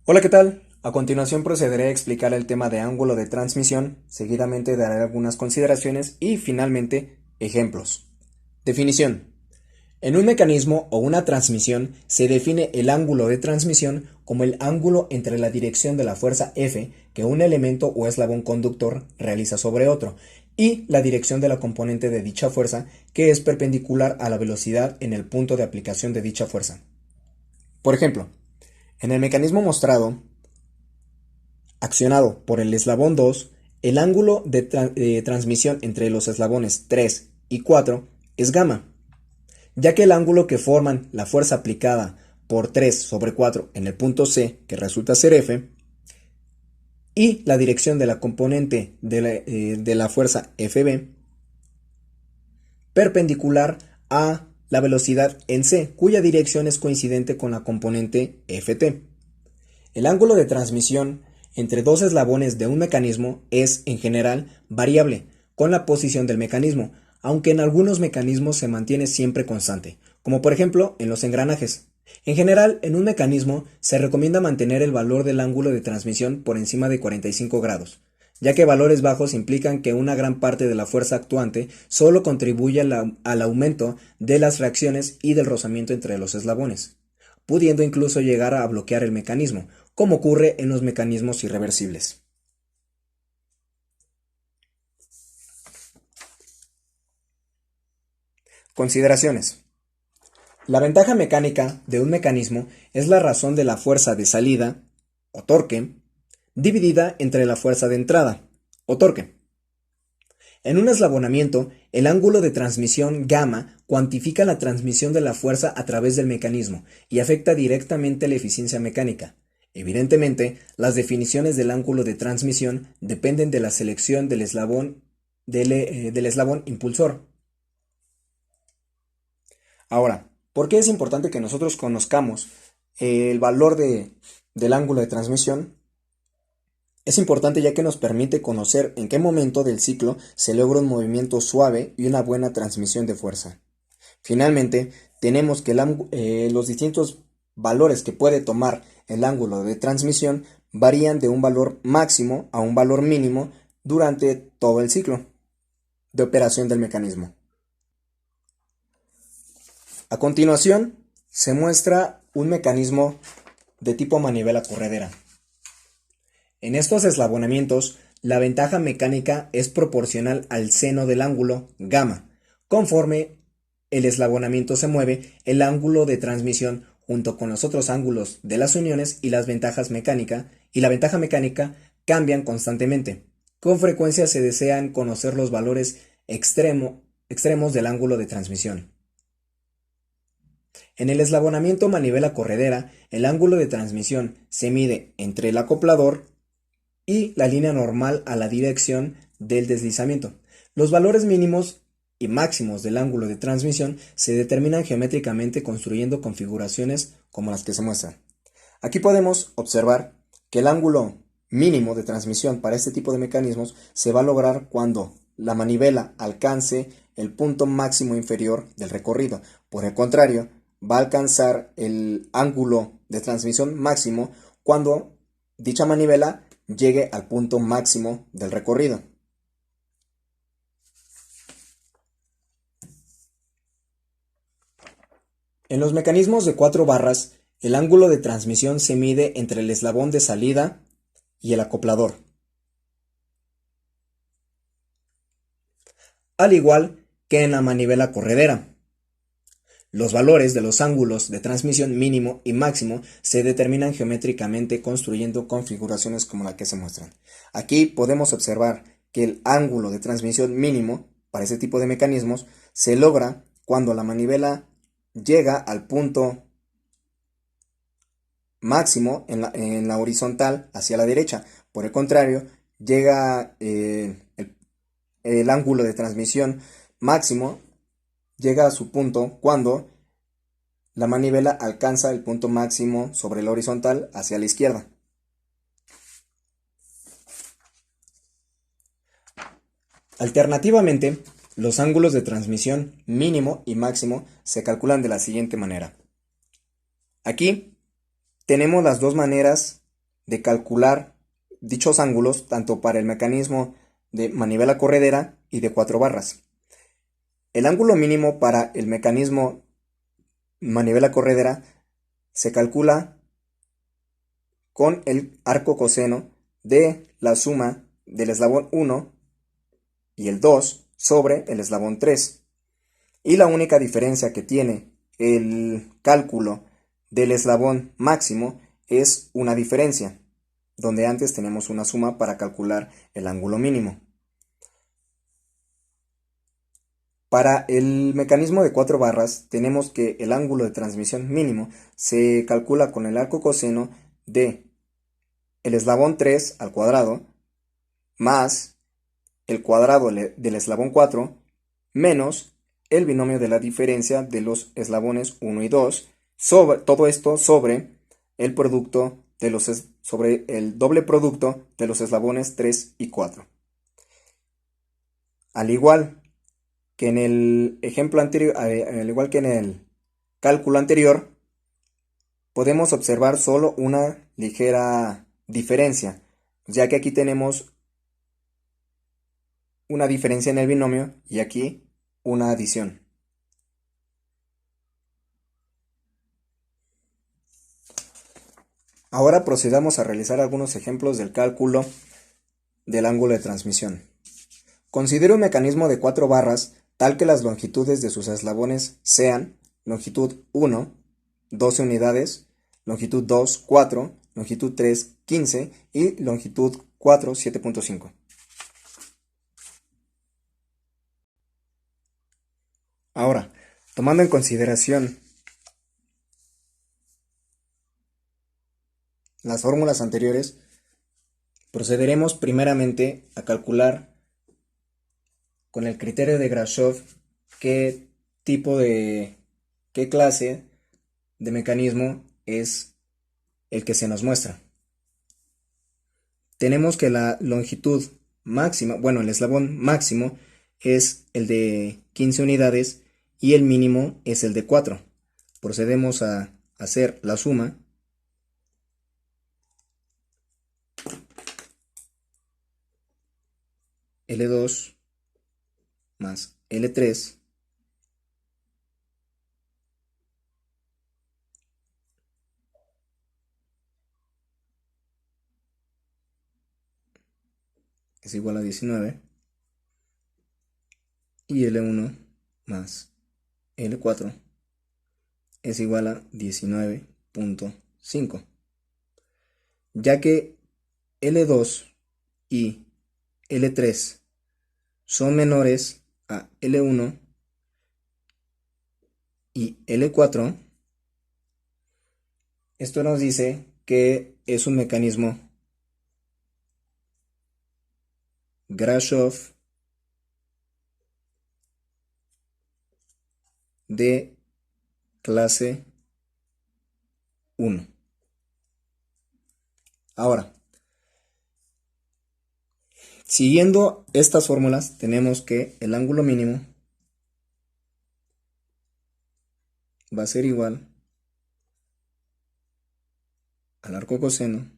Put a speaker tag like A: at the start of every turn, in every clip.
A: Hola, ¿qué tal? A continuación procederé a explicar el tema de ángulo de transmisión, seguidamente daré algunas consideraciones y finalmente ejemplos. Definición. En un mecanismo o una transmisión se define el ángulo de transmisión como el ángulo entre la dirección de la fuerza F que un elemento o eslabón conductor realiza sobre otro y la dirección de la componente de dicha fuerza que es perpendicular a la velocidad en el punto de aplicación de dicha fuerza. Por ejemplo, en el mecanismo mostrado, accionado por el eslabón 2, el ángulo de transmisión entre los eslabones 3 y 4 es gamma, ya que el ángulo que forman la fuerza aplicada por 3 sobre 4 en el punto C, que resulta ser F, y la dirección de la componente de la fuerza FB, perpendicular a la velocidad en C, cuya dirección es coincidente con la componente FT. El ángulo de transmisión entre dos eslabones de un mecanismo es, en general, variable con la posición del mecanismo, aunque en algunos mecanismos se mantiene siempre constante, como por ejemplo en los engranajes. En general, en un mecanismo se recomienda mantener el valor del ángulo de transmisión por encima de 45 grados, ya que valores bajos implican que una gran parte de la fuerza actuante solo contribuye al aumento de las reacciones y del rozamiento entre los eslabones, pudiendo incluso llegar a bloquear el mecanismo, como ocurre en los mecanismos irreversibles. Consideraciones. La ventaja mecánica de un mecanismo es la razón de la fuerza de salida, o torque, dividida entre la fuerza de entrada, o torque. En un eslabonamiento, el ángulo de transmisión gamma cuantifica la transmisión de la fuerza a través del mecanismo y afecta directamente la eficiencia mecánica. Evidentemente, las definiciones del ángulo de transmisión dependen de la selección del eslabón impulsor. Ahora, ¿por qué es importante que nosotros conozcamos el valor del ángulo de transmisión? Es importante ya que nos permite conocer en qué momento del ciclo se logra un movimiento suave y una buena transmisión de fuerza. Finalmente, tenemos que los distintos valores que puede tomar el ángulo de transmisión varían de un valor máximo a un valor mínimo durante todo el ciclo de operación del mecanismo. A continuación, se muestra un mecanismo de tipo manivela corredera. En estos eslabonamientos, la ventaja mecánica es proporcional al seno del ángulo gamma. Conforme el eslabonamiento se mueve, el ángulo de transmisión junto con los otros ángulos de las uniones y la ventaja mecánica cambian constantemente. Con frecuencia se desean conocer los valores extremos del ángulo de transmisión. En el eslabonamiento manivela corredera, el ángulo de transmisión se mide entre el acoplador y la línea normal a la dirección del deslizamiento. Los valores mínimos y máximos del ángulo de transmisión se determinan geométricamente construyendo configuraciones como las que se muestran. Aquí podemos observar que el ángulo mínimo de transmisión para este tipo de mecanismos se va a lograr cuando la manivela alcance el punto máximo inferior del recorrido. Por el contrario, va a alcanzar el ángulo de transmisión máximo cuando dicha manivela llegue al punto máximo del recorrido. En los mecanismos de 4 barras, el ángulo de transmisión se mide entre el eslabón de salida y el acoplador, al igual que en la manivela corredera. Los valores de los ángulos de transmisión mínimo y máximo se determinan geométricamente construyendo configuraciones como la que se muestran. Aquí podemos observar que el ángulo de transmisión mínimo para ese tipo de mecanismos se logra cuando la manivela llega al punto máximo en la horizontal hacia la derecha. Por el contrario, llega el ángulo de transmisión máximo llega a su punto cuando la manivela alcanza el punto máximo sobre la horizontal hacia la izquierda. Alternativamente, los ángulos de transmisión mínimo y máximo se calculan de la siguiente manera. Aquí tenemos las dos maneras de calcular dichos ángulos tanto para el mecanismo de manivela corredera y de 4 barras. El ángulo mínimo para el mecanismo manivela corredera se calcula con el arco coseno de la suma del eslabón 1 y el 2 sobre el eslabón 3. Y la única diferencia que tiene el cálculo del eslabón máximo es una diferencia, donde antes teníamos una suma para calcular el ángulo mínimo. Para el mecanismo de 4 barras tenemos que el ángulo de transmisión mínimo se calcula con el arco coseno de el eslabón 3 al cuadrado más el cuadrado del eslabón 4 menos el binomio de la diferencia de los eslabones 1 y 2, sobre, todo esto sobre el producto de los sobre el doble producto de los eslabones 3 y 4. Al igual que en el ejemplo anterior, al igual que en el cálculo anterior, podemos observar solo una ligera diferencia, ya que aquí tenemos una diferencia en el binomio y aquí una adición. Ahora procedamos a realizar algunos ejemplos del cálculo del ángulo de transmisión. Considere un mecanismo de 4 barras tal que las longitudes de sus eslabones sean longitud 1, 12 unidades, longitud 2, 4, longitud 3, 15 y longitud 4, 7.5. Ahora, tomando en consideración las fórmulas anteriores, procederemos primeramente a calcular con el criterio de Grashof qué clase de mecanismo es el que se nos muestra. Tenemos que la longitud máxima, bueno, el eslabón máximo es el de 15 unidades y el mínimo es el de 4. Procedemos a hacer la suma. L2 más L3 es igual a 19 y L1 más L4 es igual a 19.5, ya que L2 y L3 son menores a L1 y L4. Esto nos dice que es un mecanismo Grashof de clase 1. Ahora, siguiendo estas fórmulas, tenemos que el ángulo mínimo va a ser igual al arco coseno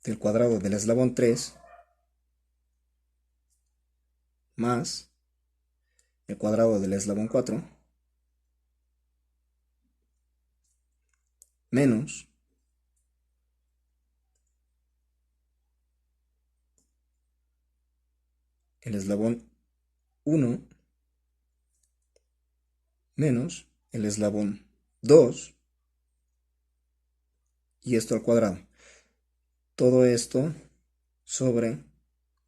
A: del cuadrado del eslabón 3 más el cuadrado del eslabón 4 menos el eslabón 1 menos el eslabón 2 y esto al cuadrado. Todo esto sobre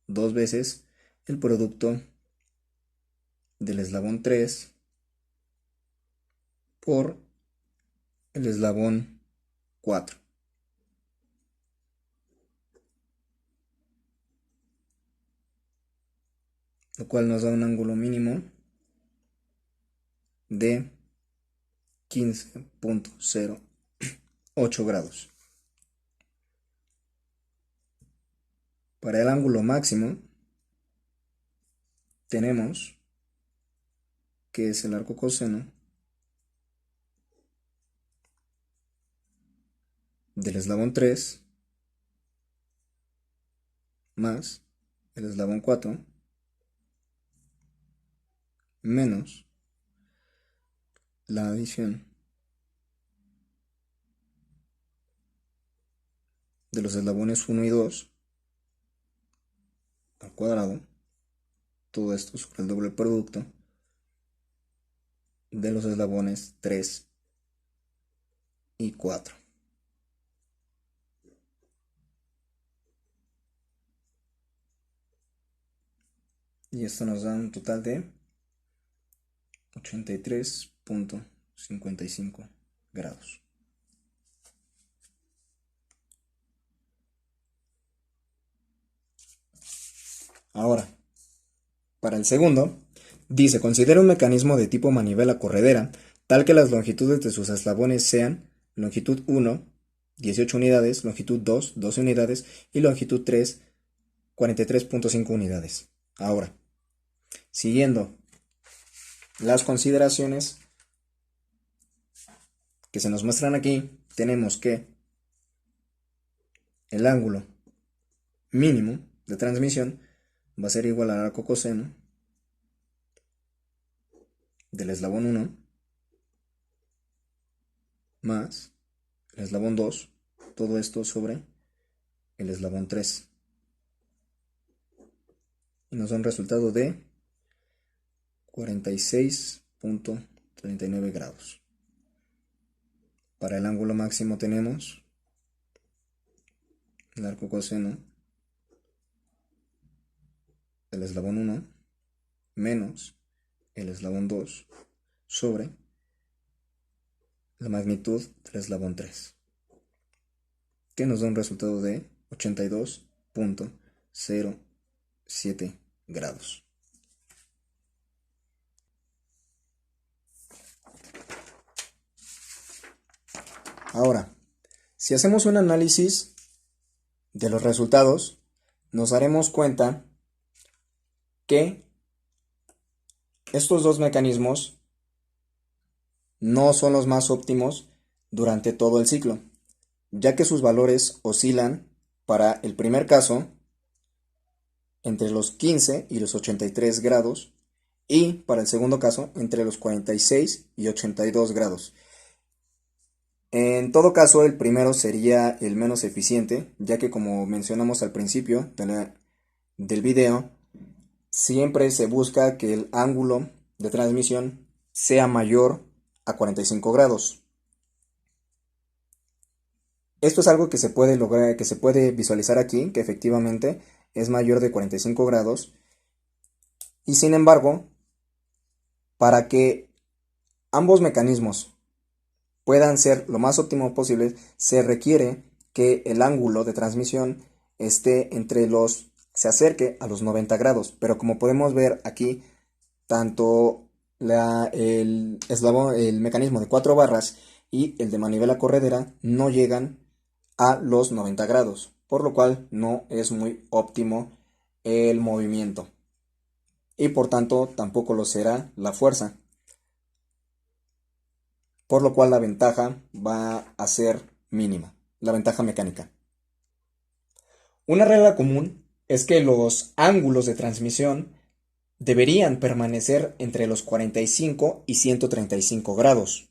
A: 2 veces el producto del eslabón 3 por el eslabón 4. Lo cual nos da un ángulo mínimo de 15.08 grados. Para el ángulo máximo tenemos que es el arco coseno del eslabón 3 más el eslabón 4 menos la adición de los eslabones 1 y 2 al cuadrado, todo esto sobre el doble producto de los eslabones 3 y 4. Y esto nos da un total de 83.55 grados. Ahora, para el segundo, dice, considera un mecanismo de tipo manivela corredera, tal que las longitudes de sus eslabones sean longitud 1, 18 unidades, longitud 2, 12 unidades y longitud 3, 43.5 unidades. Ahora, siguiendo las consideraciones que se nos muestran aquí, tenemos que el ángulo mínimo de transmisión va a ser igual al arco coseno del eslabón 1 más el eslabón 2, todo esto sobre el eslabón 3. Y nos da un resultado de 46.39 grados. Para el ángulo máximo tenemos el arco coseno del eslabón 1 menos el eslabón 2 sobre la magnitud del eslabón 3, que nos da un resultado de 82.07 grados. Ahora, si hacemos un análisis de los resultados, nos daremos cuenta que estos dos mecanismos no son los más óptimos durante todo el ciclo, ya que sus valores oscilan para el primer caso entre los 15 y los 83 grados y para el segundo caso entre los 46 y 82 grados. En todo caso, el primero sería el menos eficiente, ya que como mencionamos al principio del video, siempre se busca que el ángulo de transmisión sea mayor a 45 grados. Esto es algo que se puede lograr, que se puede visualizar aquí, que efectivamente es mayor de 45 grados. Y sin embargo, para que ambos mecanismos puedan ser lo más óptimo posible, se requiere que el ángulo de transmisión se acerque a los 90 grados. Pero como podemos ver aquí, tanto el mecanismo de 4 barras y el de manivela corredera no llegan a los 90 grados, por lo cual no es muy óptimo el movimiento y por tanto tampoco lo será la fuerza, por lo cual la ventaja va a ser mínima, la ventaja mecánica. Una regla común es que los ángulos de transmisión deberían permanecer entre los 45 y 135 grados.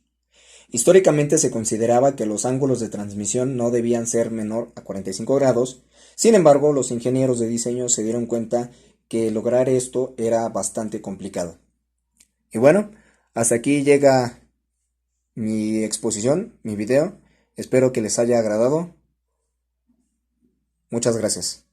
A: Históricamente se consideraba que los ángulos de transmisión no debían ser menor a 45 grados, sin embargo, los ingenieros de diseño se dieron cuenta que lograr esto era bastante complicado. Y bueno, hasta aquí llega mi exposición, mi video. Espero que les haya agradado. Muchas gracias.